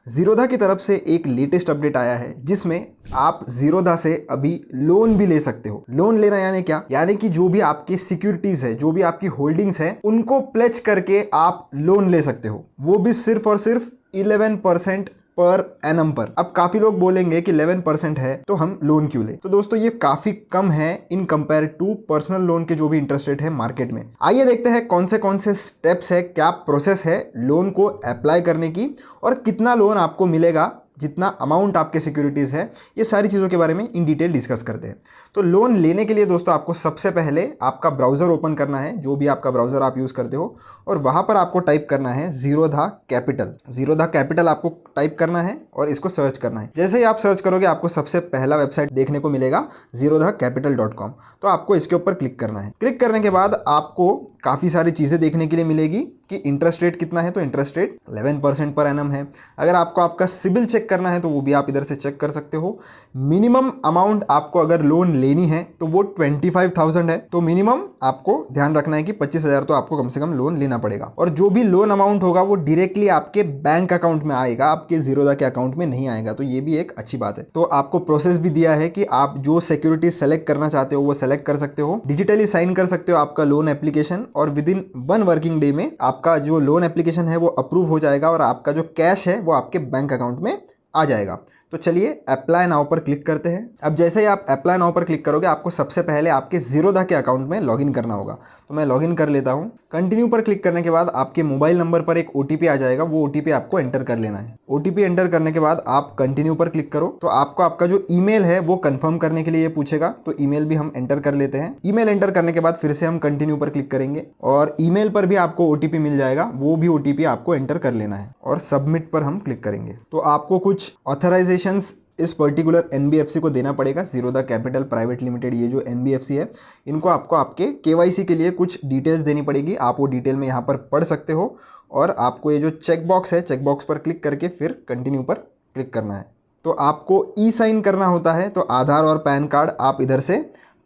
ज़ीरोधा की तरफ से एक लेटेस्ट अपडेट आया है जिसमें आप ज़ीरोधा से अभी लोन भी ले सकते हो। लोन लेना यानी क्या? यानी कि जो भी आपकी सिक्योरिटीज है, जो भी आपकी होल्डिंग्स है, उनको प्लेज करके आप लोन ले सकते हो, वो भी सिर्फ और सिर्फ 11% पर एनम पर। अब काफी लोग बोलेंगे कि 11% है तो हम लोन क्यों ले? तो दोस्तों ये काफी कम है in compare to personal loan के जो भी इंटरेस्ट रेट है मार्केट में। आइए देखते हैं कौन से स्टेप्स है, क्या प्रोसेस है लोन को अप्लाई करने की और कितना लोन आपको मिलेगा, जितना अमाउंट आपके सिक्योरिटीज़ है, ये सारी चीज़ों के बारे में इन डिटेल डिस्कस करते हैं। तो लोन लेने के लिए दोस्तों आपको सबसे पहले आपका ब्राउज़र ओपन करना है, जो भी आपका ब्राउज़र आप यूज़ करते हो, और वहाँ पर आपको टाइप करना है ज़ीरोधा कैपिटल। ज़ीरोधा कैपिटल आपको टाइप करना है और इसको सर्च करना है। जैसे ही आप सर्च करोगे आपको सबसे पहला वेबसाइट देखने को मिलेगा zerodhacapital.com। तो आपको इसके ऊपर क्लिक करना है। क्लिक करने के बाद आपको काफ़ी सारी चीज़ें देखने के लिए मिलेगी कि इंटरेस्ट रेट कितना है। तो इंटरेस्ट रेट 11% पर एनम है। अगर आपको आपका सिबिल चेक करना है तो वो भी आप इधर से चेक कर सकते हो। मिनिमम अमाउंट आपको अगर लोन लेनी है तो वो 25,000 है। तो मिनिमम आपको ध्यान रखना है कि 25,000 तो आपको कम से कम लोन लेना पड़ेगा, और जो भी लोन अमाउंट होगा वो डायरेक्टली आपके बैंक अकाउंट में आएगा, आपके ज़ीरोधा के अकाउंट में नहीं आएगा। तो ये भी एक अच्छी बात है। तो आपको प्रोसेस भी दिया है कि आप जो सिक्योरिटी सेलेक्ट करना चाहते हो वो सेलेक्ट कर सकते हो, डिजिटली साइन कर सकते हो आपका लोन एप्लीकेशन, और विद इन 1 वर्किंग डे में आपका जो लोन एप्लीकेशन है वो अप्रूव हो जाएगा और आपका जो कैश है वो आपके बैंक अकाउंट में आ जाएगा। तो चलिए अप्लाई नाउ पर क्लिक करते हैं। अब जैसे ही आप अप्लाई नाउ पर क्लिक करोगे आपको सबसे पहले आपके ज़ीरोधा के अकाउंट में लॉगिन करना होगा। तो मैं लॉगिन कर लेता हूं। कंटिन्यू पर क्लिक करने के बाद आपके मोबाइल नंबर पर एक ओटीपी आ जाएगा, वो ओटीपी आपको एंटर कर लेना है। ओटीपी एंटर करने के बाद आप कंटिन्यू पर क्लिक करो तो आपको आपका जो ईमेल है वो कंफर्म करने के लिए ये पूछेगा। तो ईमेल भी हम एंटर कर लेते हैं। ईमेल एंटर करने के बाद फिर से हम कंटिन्यू पर क्लिक करेंगे और ईमेल पर भी आपको ओटीपी मिल जाएगा, वो भी ओटीपी आपको एंटर कर लेना है और सबमिट पर हम क्लिक करेंगे। तो आपको कुछ ऑथराइजेशंस इस पर्टिकुलर एनबीएफसी को देना पड़ेगा, ज़ीरोधा कैपिटल प्राइवेट लिमिटेड। ये जो एनबीएफसी है इनको आपको आपके केवाईसी के लिए कुछ डिटेल्स देनी पड़ेगी। आप वो डिटेल में यहाँ पर पढ़ सकते हो और आपको ये जो चेक बॉक्स है, चेक बॉक्स पर क्लिक करके फिर कंटिन्यू पर क्लिक करना है। तो आपको ई साइन करना होता है। तो आधार और पैन कार्ड आप इधर से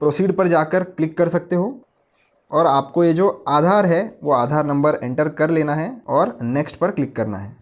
प्रोसीड पर जाकर क्लिक कर सकते हो और आपको ये जो आधार है वो आधार नंबर एंटर कर लेना है और नेक्स्ट पर क्लिक करना है।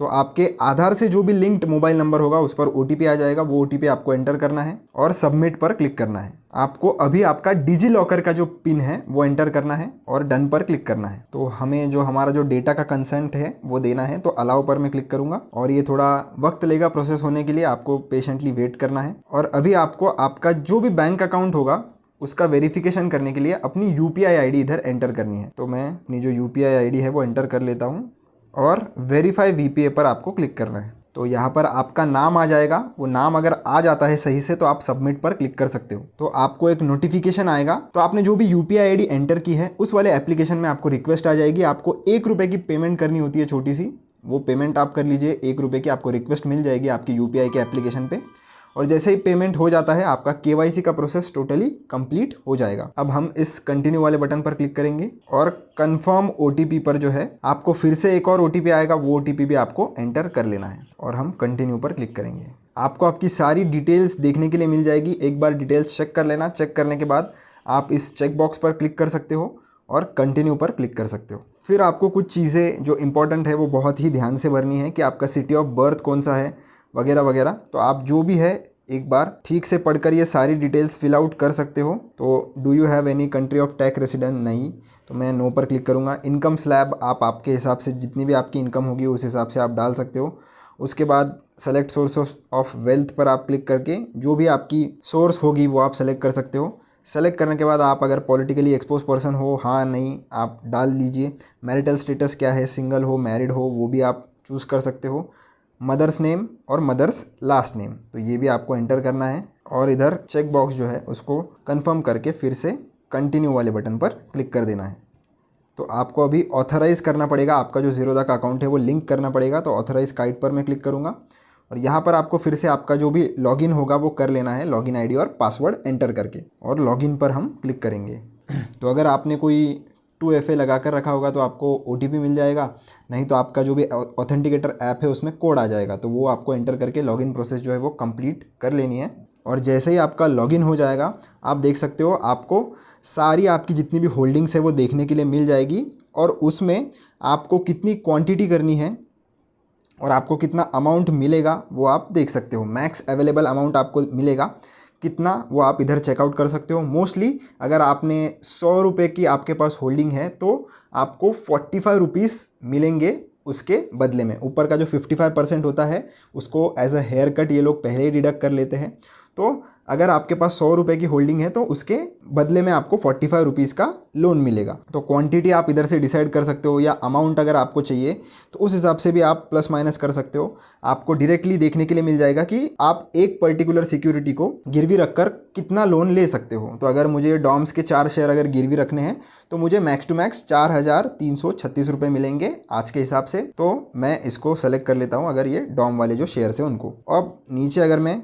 तो आपके आधार से जो भी लिंक्ड मोबाइल नंबर होगा उस पर ओटीपी आ जाएगा, वो ओटीपी आपको एंटर करना है और सबमिट पर क्लिक करना है। आपको अभी आपका डिजी लॉकर का जो पिन है वो एंटर करना है और डन पर क्लिक करना है। तो हमें जो हमारा जो डेटा का कंसेंट है वो देना है। तो अलाउ पर मैं क्लिक करूंगा और ये थोड़ा वक्त लेगा प्रोसेस होने के लिए, आपको पेशेंटली वेट करना है। और अभी आपको आपका जो भी बैंक अकाउंट होगा उसका वेरिफिकेशन करने के लिए अपनी यूपीआई आईडी इधर एंटर करनी है। तो मैं अपनी जो यूपीआई आईडी है वो एंटर कर लेता हूँ और वेरीफाई वीपीए पर आपको क्लिक करना है। तो यहाँ पर आपका नाम आ जाएगा। वो नाम अगर आ जाता है सही से तो आप सबमिट पर क्लिक कर सकते हो। तो आपको एक नोटिफिकेशन आएगा। तो आपने जो भी यूपीआई आईडी एंटर की है उस वाले एप्लीकेशन में आपको रिक्वेस्ट आ जाएगी। आपको 1 रुपये की पेमेंट करनी होती है, छोटी सी, वो पेमेंट आप कर लीजिए। 1 रुपये की आपको रिक्वेस्ट मिल जाएगी आपकी यूपीआई के एप्लीकेशन पे, और जैसे ही पेमेंट हो जाता है आपका केवाईसी का प्रोसेस टोटली कंप्लीट हो जाएगा। अब हम इस कंटिन्यू वाले बटन पर क्लिक करेंगे और कंफर्म ओटीपी पर जो है आपको फिर से एक और ओटीपी आएगा, वो ओटीपी भी आपको एंटर कर लेना है और हम कंटिन्यू पर क्लिक करेंगे। आपको आपकी सारी डिटेल्स देखने के लिए मिल जाएगी। एक बार डिटेल्स चेक कर लेना। चेक करने के बाद आप इस चेक बॉक्स पर क्लिक कर सकते हो और कंटिन्यू पर क्लिक कर सकते हो। फिर आपको कुछ चीज़ें जो इंपॉर्टेंट है वो बहुत ही ध्यान से भरनी है कि आपका सिटी ऑफ बर्थ कौन सा है वगैरह वगैरह। तो आप जो भी है एक बार ठीक से पढ़कर ये सारी डिटेल्स फिल आउट कर सकते हो। तो do you have any country of tax resident? नहीं। तो मैं नो पर क्लिक करूँगा। इनकम स्लैब आप आपके हिसाब से जितनी भी आपकी इनकम होगी उस हिसाब से आप डाल सकते हो। उसके बाद सेलेक्ट सोर्स ऑफ वेल्थ पर आप क्लिक करके जो भी आपकी सोर्स होगी वो आप सेलेक्ट कर सकते हो। सेलेक्ट करने के बाद आप अगर पॉलिटिकली एक्सपोज पर्सन हो, हाँ नहीं, आप डाल दीजिए। मैरिटल स्टेटस क्या है, सिंगल हो मैरिड हो, वो भी आप चूज़ कर सकते हो। मदर्स नेम और मदर्स लास्ट नेम, तो ये भी आपको एंटर करना है और इधर चेक बॉक्स जो है उसको कंफर्म करके फिर से कंटिन्यू वाले बटन पर क्लिक कर देना है। तो आपको अभी ऑथराइज़ करना पड़ेगा, आपका जो ज़ीरोधा का अकाउंट है वो लिंक करना पड़ेगा। तो ऑथराइज गाइड पर मैं क्लिक करूँगा और यहाँ पर आपको फिर से आपका जो भी लॉगिन होगा वो कर लेना है, लॉगिन आईडी और पासवर्ड एंटर करके, और लॉगिन पर हम क्लिक करेंगे। तो अगर आपने कोई 2FA लगा कर रखा होगा तो आपको OTP मिल जाएगा, नहीं तो आपका जो भी ऑथेंटिकेटर ऐप है उसमें कोड आ जाएगा, तो वो आपको एंटर करके लॉगिन प्रोसेस जो है वो कंप्लीट कर लेनी है। और जैसे ही आपका लॉगिन हो जाएगा आप देख सकते हो आपको सारी आपकी जितनी भी होल्डिंग्स है वो देखने के लिए मिल जाएगी और उसमें आपको कितनी क्वांटिटी करनी है और आपको कितना अमाउंट मिलेगा वो आप देख सकते हो। मैक्स अवेलेबल अमाउंट आपको मिलेगा कितना वो आप इधर चेकआउट कर सकते हो। मोस्टली अगर आपने 100 रुपये की आपके पास होल्डिंग है तो आपको 45 रुपीज़ मिलेंगे उसके बदले में। ऊपर का जो 55% होता है उसको एज अ हेयर कट ये लोग पहले ही डिडक्ट कर लेते हैं। तो अगर आपके पास 100 रुपये की होल्डिंग है तो उसके बदले में आपको 45 रुपीज़ का लोन मिलेगा। तो क्वांटिटी आप इधर से डिसाइड कर सकते हो, या अमाउंट अगर आपको चाहिए तो उस हिसाब से भी आप प्लस माइनस कर सकते हो। आपको डायरेक्टली देखने के लिए मिल जाएगा कि आप एक पर्टिकुलर सिक्योरिटी को गिरवी रखकर कितना लोन ले सकते हो। तो अगर मुझे डॉम्स के 4 शेयर अगर गिरवी रखने हैं तो मुझे मैक्स टू मैक्स 4,336 रुपये मिलेंगे आज के हिसाब से। तो मैं इसको सेलेक्ट कर लेता हूँ अगर ये डॉम वाले जो शेयर्स हैं उनको। अब नीचे अगर मैं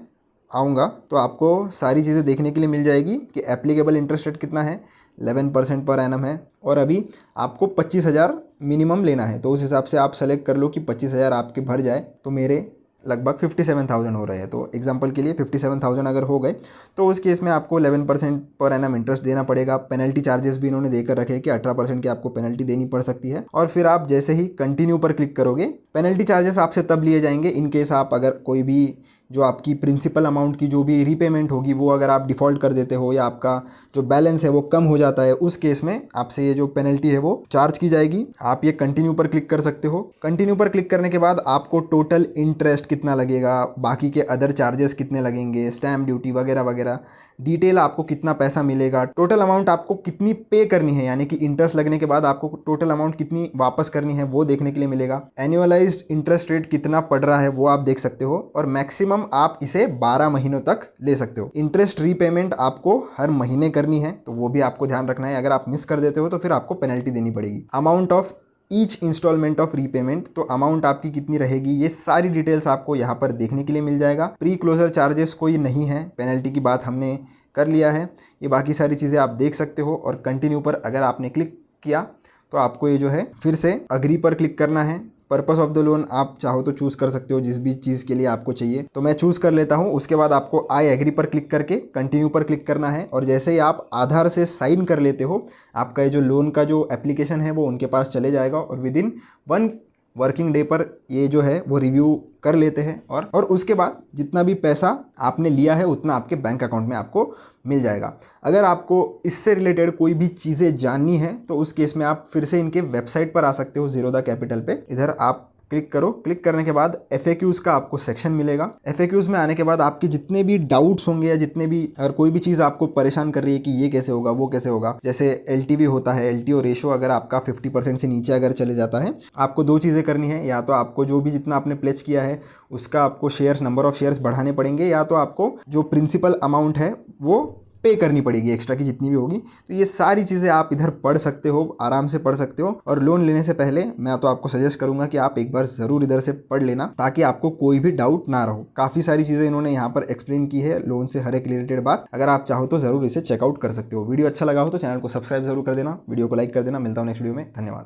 आऊँगा तो आपको सारी चीज़ें देखने के लिए मिल जाएगी कि एप्लीकेबल इंटरेस्ट रेट कितना है, 11% पर एनम है, और अभी आपको 25,000 मिनिमम लेना है। तो उस हिसाब से आप सेलेक्ट कर लो कि 25,000 आपके भर जाए तो मेरे लगभग 57,000 हो रहे हैं। तो एग्जांपल के लिए 57,000 अगर हो गए तो उस केस में आपको 11% पर एनम इंटरेस्ट देना पड़ेगा। पेनल्टी चार्जेस भी इन्होंने देकर रखे हैं कि 18% की आपको पेनल्टी देनी पड़ सकती है। और फिर आप जैसे ही कंटिन्यू पर क्लिक करोगे, पेनल्टी चार्जेस आपसे तब लिए जाएंगे इन केस आप अगर कोई भी जो आपकी प्रिंसिपल अमाउंट की जो भी रीपेमेंट होगी वो अगर आप डिफ़ॉल्ट कर देते हो या आपका जो बैलेंस है वो कम हो जाता है, उस केस में आपसे ये जो पेनल्टी है वो चार्ज की जाएगी। आप ये कंटिन्यू पर क्लिक कर सकते हो। कंटिन्यू पर क्लिक करने के बाद आपको टोटल इंटरेस्ट कितना लगेगा, बाकी के अदर चार्जेस कितने लगेंगे, स्टैम्प ड्यूटी वगैरह वगैरह डिटेल, आपको कितना पैसा मिलेगा, टोटल अमाउंट आपको कितनी पे करनी है, यानी कि इंटरेस्ट लगने के बाद आपको टोटल अमाउंट कितनी वापस करनी है वो देखने के लिए मिलेगा। एनुअलाइज्ड इंटरेस्ट रेट कितना पड़ रहा है वो आप देख सकते हो, और मैक्सिमम आप इसे 12 महीनों तक ले सकते हो। इंटरेस्ट रीपेमेंट आपको हर महीने करनी है तो वो भी आपको ध्यान रखना है। अगर आप मिस कर देते हो तो फिर आपको पेनल्टी देनी पड़ेगी। Amount of each instalment of repayment, तो अमाउंट आपकी कितनी रहेगी ये सारी डिटेल्स आपको यहाँ पर देखने के लिए मिल जाएगा। प्री क्लोजर चार्जेस कोई नहीं है, पेनल्टी की बात हमने कर लिया है। ये बाकी सारी चीज़ें आप देख सकते हो। और कंटिन्यू पर अगर आपने क्लिक किया तो आपको ये जो है फिर से अग्री पर क्लिक करना है। पर्पस ऑफ द लोन आप चाहो तो चूज़ कर सकते हो जिस भी चीज़ के लिए आपको चाहिए, तो मैं चूज़ कर लेता हूँ। उसके बाद आपको आई एग्री पर क्लिक करके कंटिन्यू पर क्लिक करना है। और जैसे ही आप आधार से साइन कर लेते हो, आपका ये जो लोन का जो एप्लीकेशन है वो उनके पास चले जाएगा, और विद इन 1 वर्किंग डे पर ये जो है वो रिव्यू कर लेते हैं। और उसके बाद जितना भी पैसा आपने लिया है उतना आपके बैंक अकाउंट में आपको मिल जाएगा। अगर आपको इससे रिलेटेड कोई भी चीज़ें जाननी है तो उस केस में आप फिर से इनके वेबसाइट पर आ सकते हो, ज़ीरोधा कैपिटल पे। इधर आप क्लिक करो। क्लिक करने के बाद FAQs का आपको सेक्शन मिलेगा। FAQs में आने के बाद आपके जितने भी डाउट्स होंगे या जितने भी अगर कोई भी चीज़ आपको परेशान कर रही है कि ये कैसे होगा वो कैसे होगा, जैसे LTV होता है, LTO रेशो अगर आपका 50% से नीचे अगर चले जाता है, आपको 2 चीज़ें करनी है। या तो आपको जो भी जितना आपने प्लेज किया है उसका आपको शेयर्स, नंबर ऑफ शेयर्स बढ़ाने पड़ेंगे, या तो आपको जो प्रिंसिपल अमाउंट है वो पे करनी पड़ेगी एक्स्ट्रा की जितनी भी होगी। तो ये सारी चीज़ें आप इधर पढ़ सकते हो, आराम से पढ़ सकते हो। और लोन लेने से पहले मैं तो आपको सजेस्ट करूंगा कि आप एक बार ज़रूर इधर से पढ़ लेना, ताकि आपको कोई भी डाउट ना रहो। काफ़ी सारी चीज़ें इन्होंने यहाँ पर एक्सप्लेन की है लोन से हर एक रिलेटेड बात। अगर आप चाहो तो ज़रूर इसे चेकआउट कर सकते हो। वीडियो अच्छा लगा हो तो चैनल को सब्सक्राइब जरूर कर देना, वीडियो को लाइक कर देना। मिलता हूँ नेक्स्ट वीडियो में। धन्यवाद।